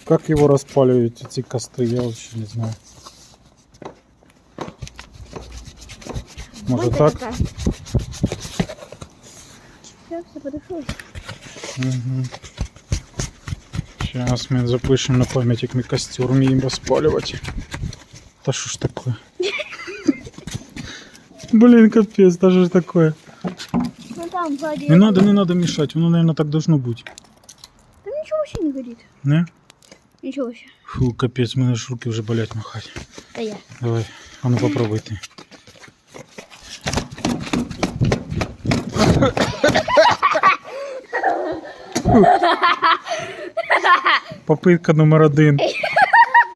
Как его распаливают эти костры, я вообще не знаю. Может Вот так? это. Все подошло. Сейчас мы запишем на память, как мы костер умеем распаливать. Да что ж такое? Блин, капец, даже ж такое. Ну там сзади. Не надо мешать, оно, наверное, так должно быть. Да ничего вообще не горит. Не? Ничего вообще. Фу, капец, у меня аж руки уже болят махать. Да я. Давай, а ну попробуй ты. Попытка номер 1.